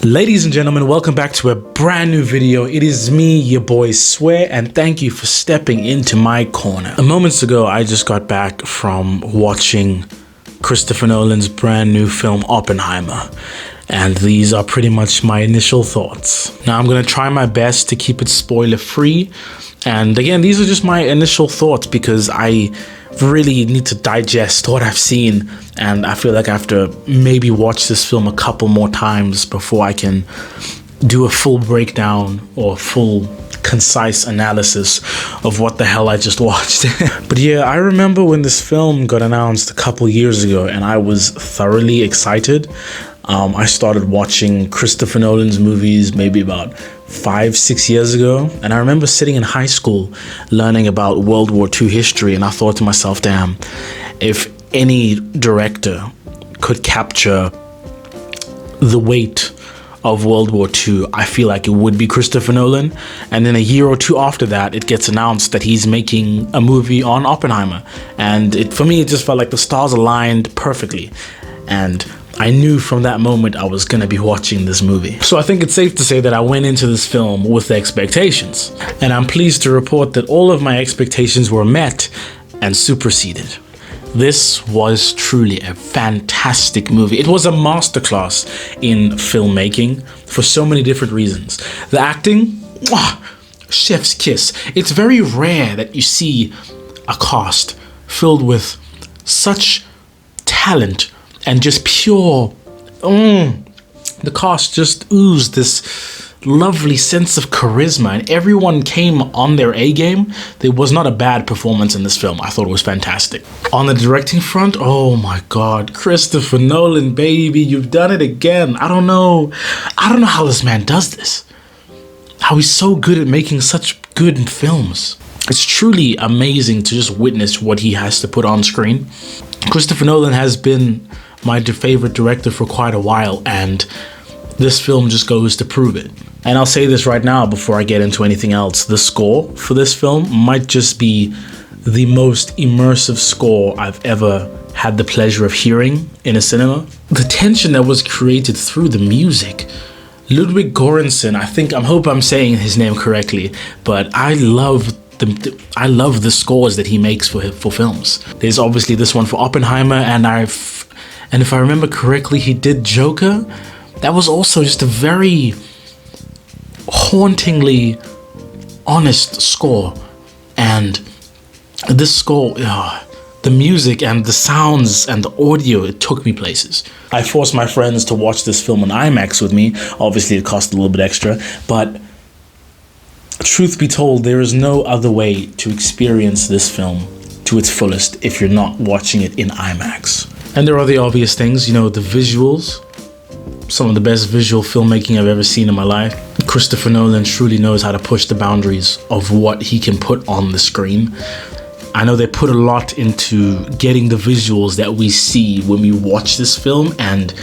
Ladies and gentlemen, welcome back to a brand new video. It is me, your boy Swear, and thank you for stepping into my corner. Moments ago, I just got back from watching Christopher Nolan's brand new film, Oppenheimer. And these are pretty much my initial thoughts. Now, I'm gonna try my best to keep it spoiler free. And again, these are just my initial thoughts because I really need to digest what I've seen, and I feel like I have to maybe watch this film a couple more times before I can do a full breakdown or full concise analysis of what the hell I just watched. But yeah, I remember when this film got announced a couple years ago and I was thoroughly excited. I started watching Christopher Nolan's movies maybe about 5-6 years ago, and I remember sitting in high school learning about World War II history, and I thought to myself, damn, if any director could capture the weight of World War II, I feel like it would be Christopher Nolan. And then a year or two after that, it gets announced that he's making a movie on Oppenheimer, and for me it just felt like the stars aligned perfectly, and I knew from that moment I was gonna be watching this movie. So I think it's safe to say that I went into this film with expectations, and I'm pleased to report that all of my expectations were met and superseded. This was truly a fantastic movie. It was a masterclass in filmmaking for so many different reasons. The acting, chef's kiss. It's very rare that you see a cast filled with such talent and just pure, the cast just oozed this lovely sense of charisma, and everyone came on their A game. There was not a bad performance in this film. I thought it was fantastic. On the directing front, oh my God, Christopher Nolan, baby, you've done it again. I don't know how this man does this. How he's so good at making such good films. It's truly amazing to just witness what he has to put on screen. Christopher Nolan has been my favorite director for quite a while, and this film just goes to prove it. And I'll say this right now before I get into anything else. The score for this film might just be the most immersive score I've ever had the pleasure of hearing in a cinema. The tension that was created through the music. Ludwig Göransson, I hope I'm saying his name correctly, but I love the scores that he makes for films. There's obviously this one for Oppenheimer, and if I remember correctly, he did Joker. That was also just a very hauntingly honest score. And this score, the music and the sounds and the audio, it took me places. I forced my friends to watch this film on IMAX with me. Obviously, it cost a little bit extra, but truth be told, there is no other way to experience this film to its fullest if you're not watching it in IMAX. And there are the obvious things, the visuals. Some of the best visual filmmaking I've ever seen in my life. Christopher Nolan truly knows how to push the boundaries of what he can put on the screen. I know they put a lot into getting the visuals that we see when we watch this film, and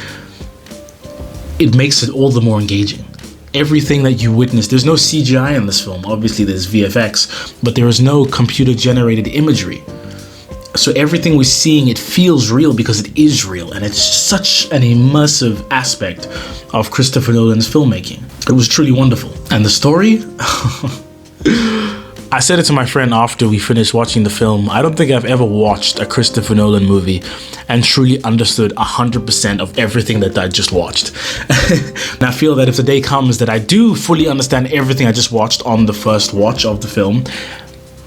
it makes it all the more engaging. Everything that you witness, there's no CGI in this film. Obviously there's VFX, but there is no computer generated imagery. So everything we're seeing, it feels real because it is real, and it's such an immersive aspect of Christopher Nolan's filmmaking. It was truly wonderful. And the story? I said it to my friend after we finished watching the film. I don't think I've ever watched a Christopher Nolan movie and truly understood 100% of everything that I just watched. And I feel that if the day comes that I do fully understand everything I just watched on the first watch of the film,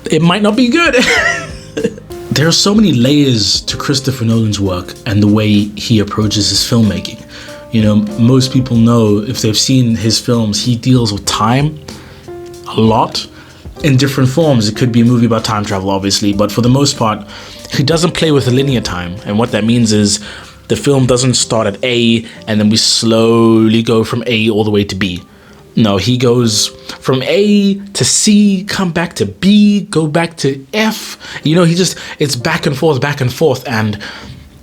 it might not be good. There are so many layers to Christopher Nolan's work and the way he approaches his filmmaking. Most people know, if they've seen his films, he deals with time a lot in different forms. It could be a movie about time travel, obviously, but for the most part, he doesn't play with linear time. And what that means is the film doesn't start at A and then we slowly go from A all the way to B. No, he goes from A to C, come back to B, go back to F. It's back and forth. And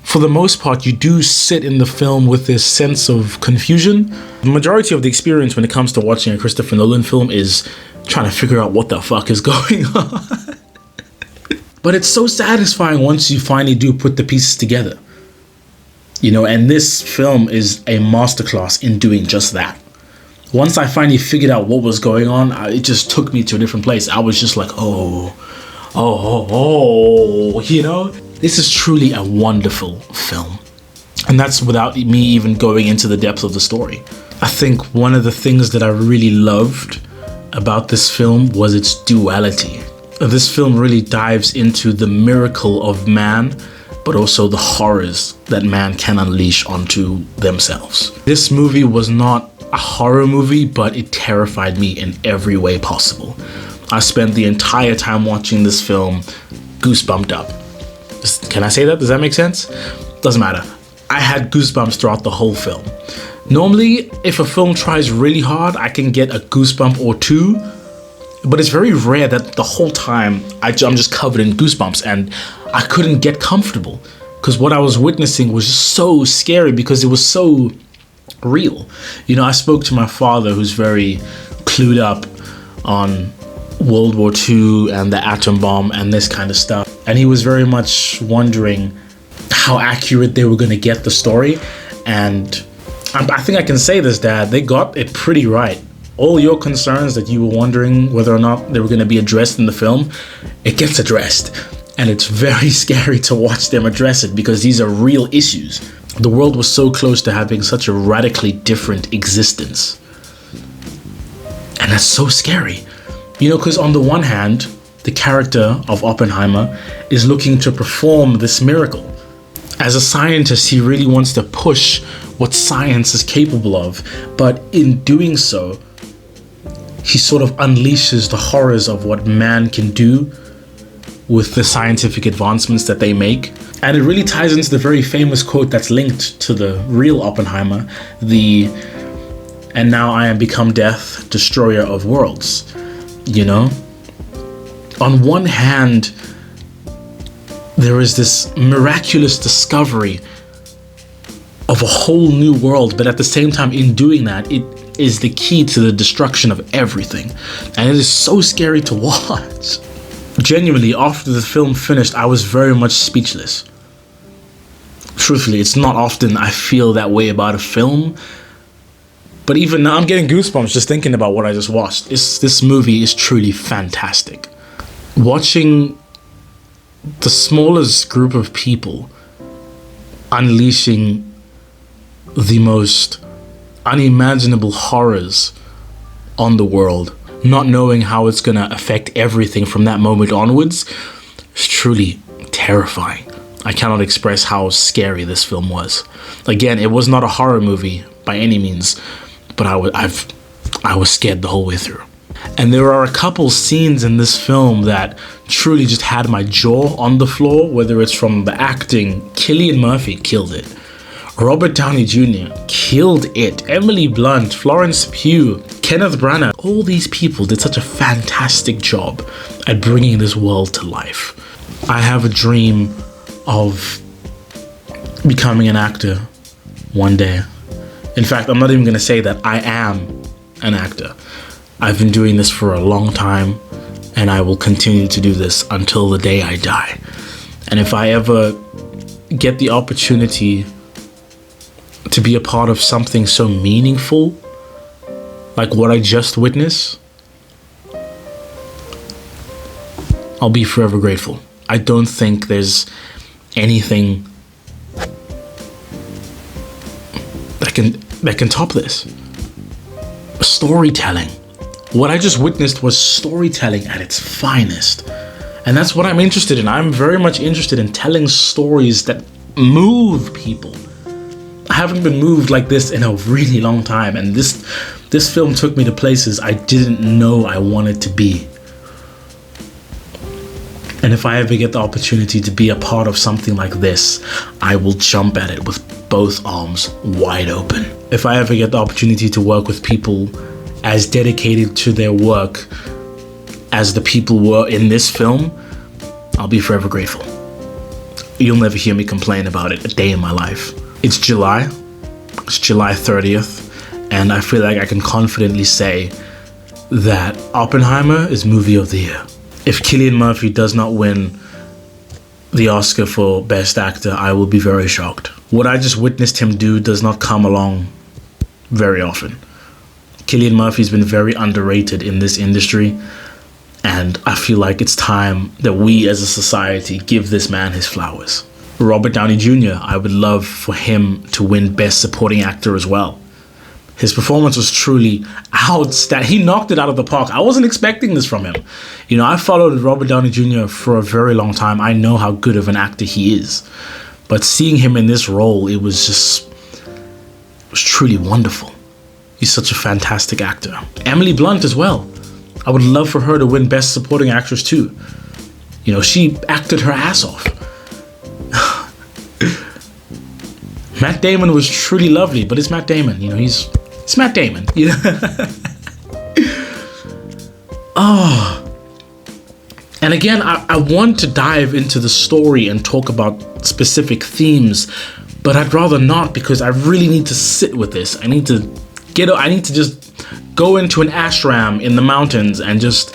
for the most part, you do sit in the film with this sense of confusion. The majority of the experience when it comes to watching a Christopher Nolan film is trying to figure out what the fuck is going on. But it's so satisfying once you finally do put the pieces together. And this film is a masterclass in doing just that. Once I finally figured out what was going on, it just took me to a different place. I was just like, you know? This is truly a wonderful film. And that's without me even going into the depth of the story. I think one of the things that I really loved about this film was its duality. This film really dives into the miracle of man, but also the horrors that man can unleash onto themselves. This movie was not a horror movie, but it terrified me in every way possible. I spent the entire time watching this film goosebumped up. Can I say that? Does that make sense? Doesn't matter. I had goosebumps throughout the whole film. Normally, if a film tries really hard, I can get a goosebump or two, but it's very rare that the whole time I'm just covered in goosebumps, and I couldn't get comfortable because what I was witnessing was just so scary because it was so real. You know, I spoke to my father, who's very clued up on World War II and the atom bomb and this kind of stuff, and he was very much wondering how accurate they were going to get the story. And I think I can say this, Dad, they got it pretty right. All your concerns that you were wondering whether or not they were going to be addressed in the film, it gets addressed. And it's very scary to watch them address it because these are real issues. The world was so close to having such a radically different existence. And that's so scary. You know, because on the one hand, the character of Oppenheimer is looking to perform this miracle. As a scientist, he really wants to push what science is capable of. But in doing so, he sort of unleashes the horrors of what man can do with the scientific advancements that they make. And it really ties into the very famous quote that's linked to the real Oppenheimer, "And now I am become death, destroyer of worlds." You know? On one hand, there is this miraculous discovery of a whole new world, but at the same time, in doing that, it is the key to the destruction of everything. And it is so scary to watch. Genuinely, after the film finished, I was very much speechless. Truthfully, it's not often I feel that way about a film, but even now I'm getting goosebumps just thinking about what I just watched. This movie is truly fantastic. Watching the smallest group of people unleashing the most unimaginable horrors on the world, not knowing how it's going to affect everything from that moment onwards, is truly terrifying. I cannot express how scary this film was. Again, it was not a horror movie by any means, but I was scared the whole way through. And there are a couple scenes in this film that truly just had my jaw on the floor, whether it's from the acting. Cillian Murphy killed it. Robert Downey Jr. killed it. Emily Blunt, Florence Pugh, Kenneth Branagh. All these people did such a fantastic job at bringing this world to life. I have a dream of becoming an actor one day. In fact, I'm not even going to say that I am an actor. I've been doing this for a long time, and I will continue to do this until the day I die. And if I ever get the opportunity to be a part of something so meaningful, like what I just witnessed, I'll be forever grateful. I don't think there's anything that can top this. Storytelling. What I just witnessed was storytelling at its finest. And that's what I'm interested in. I'm very much interested in telling stories that move people. I haven't been moved like this in a really long time, and this film took me to places I didn't know I wanted to be. And if I ever get the opportunity to be a part of something like this, I will jump at it with both arms wide open. If I ever get the opportunity to work with people as dedicated to their work as the people were in this film, I'll be forever grateful. You'll never hear me complain about it a day in my life. It's July 30th, and I feel like I can confidently say that Oppenheimer is movie of the year. If Cillian Murphy does not win the Oscar for Best Actor, I will be very shocked. What I just witnessed him do does not come along very often. Cillian Murphy's been very underrated in this industry, and I feel like it's time that we as a society give this man his flowers. Robert Downey Jr., I would love for him to win Best Supporting Actor as well. His performance was truly outstanding. He knocked it out of the park. I wasn't expecting this from him. You know, I followed Robert Downey Jr. for a very long time. I know how good of an actor he is. But seeing him in this role, it was truly wonderful. He's such a fantastic actor. Emily Blunt as well. I would love for her to win Best Supporting Actress too. You know, she acted her ass off. Matt Damon was truly lovely, but it's Matt Damon. You know, it's Matt Damon. You know? Oh. And again, I want to dive into the story and talk about specific themes, but I'd rather not, because I really need to sit with this. I need to just go into an ashram in the mountains and just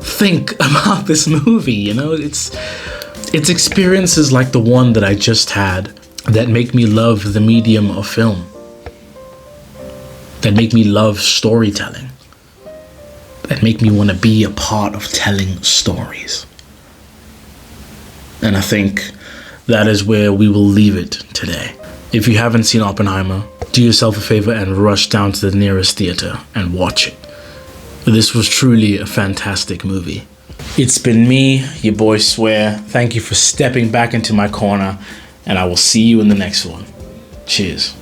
think about this movie. You know, it's experiences like the one that I just had that make me love the medium of film, that make me love storytelling, that make me want to be a part of telling stories. And I think that is where we will leave it today. If you haven't seen Oppenheimer, do yourself a favor and rush down to the nearest theater and watch it. This was truly a fantastic movie. It's been me, your boy Swear. Thank you for stepping back into my corner, and I will see you in the next one. Cheers.